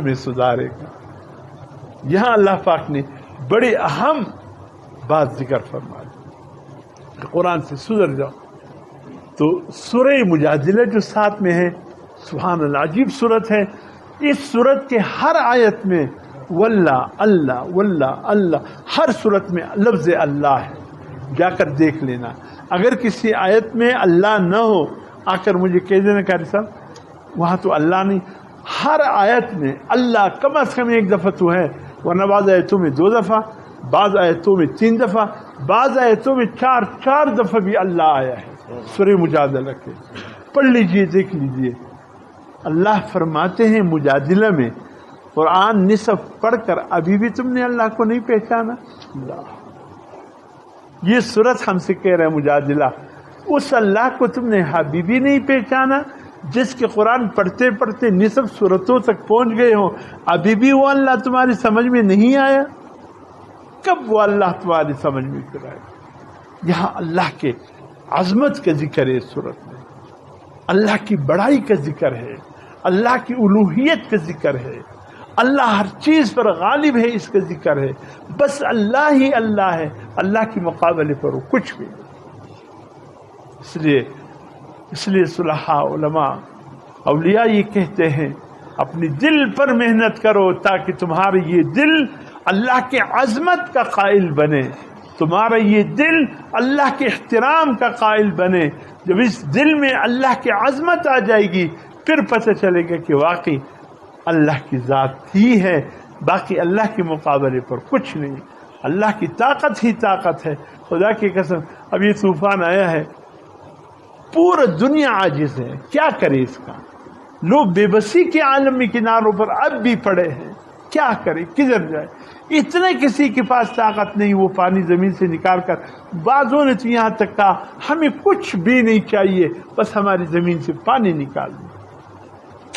میں سدھارے گا۔ یہاں اللہ پاک نے بڑی اہم بات ذکر فرما دی، قرآن سے سدھر جاؤ۔ تو سورہ مجادلہ جو ساتھ میں ہے، سبحان اللہ، عجیب صورت ہے۔ اس صورت کے ہر آیت میں واللہ اللہ واللہ اللہ، ہر صورت میں لفظ اللہ ہے، جا کر دیکھ لینا۔ اگر کسی آیت میں اللہ نہ ہو آ کر مجھے کہہ دینا قاری صاحب وہاں تو اللہ نہیں، ہر آیت میں اللہ کم از کم ایک دفعہ تو ہے، ورنہ بعض آیتوں میں 2 دفعہ، بعض آیتوں میں 3 دفعہ، بعض آیتوں میں 4 دفعہ بھی اللہ آیا ہے سورہ مجادلہ کے۔ پڑھ لیجئے، دیکھ لیجئے۔ اللہ فرماتے ہیں مجادلہ میں، قرآن نصف پڑھ کر ابھی بھی تم نے اللہ کو نہیں پہچانا۔ اللہ، یہ صورت ہم سے کہہ رہا ہے مجادلہ، اس اللہ کو تم نے ابھی بھی نہیں پہچانا جس کے قرآن پڑھتے پڑھتے نصف صورتوں تک پہنچ گئے ہو، ابھی بھی وہ اللہ تمہاری سمجھ میں نہیں آیا؟ کب وہ اللہ تمہاری سمجھ میں پھر آئے؟ یہاں اللہ کے عظمت کا ذکر ہے، اس صورت میں اللہ کی بڑائی کا ذکر ہے، اللہ کی الوہیت کا ذکر ہے، اللہ ہر چیز پر غالب ہے، اس کا ذکر ہے۔ بس اللہ ہی اللہ ہے، اللہ کے مقابلے پر وہ کچھ بھی نہیں۔ اس لیے صلحاء، علماء، اولیاء یہ کہتے ہیں اپنی دل پر محنت کرو تاکہ تمہارا یہ دل اللہ کے عظمت کا قائل بنے، تمہارا یہ دل اللہ کے احترام کا قائل بنے۔ جب اس دل میں اللہ کی عظمت آ جائے گی پھر پتہ چلے گا کہ واقعی اللہ کی ذات ہی ہے، باقی اللہ کے مقابلے پر کچھ نہیں۔ اللہ کی طاقت ہی طاقت ہے، خدا کی قسم۔ اب یہ طوفان آیا ہے، پورا دنیا عاجز ہے، کیا کرے اس کا؟ لوگ بے بسی کے عالمی کناروں پر اب بھی پڑے ہیں، کیا کرے، کدھر جائے؟ اتنے کسی کے پاس طاقت نہیں وہ پانی زمین سے نکال کر، بعضوں نے تو یہاں تک کہا ہمیں کچھ بھی نہیں چاہیے، بس ہماری زمین سے پانی نکال دیں۔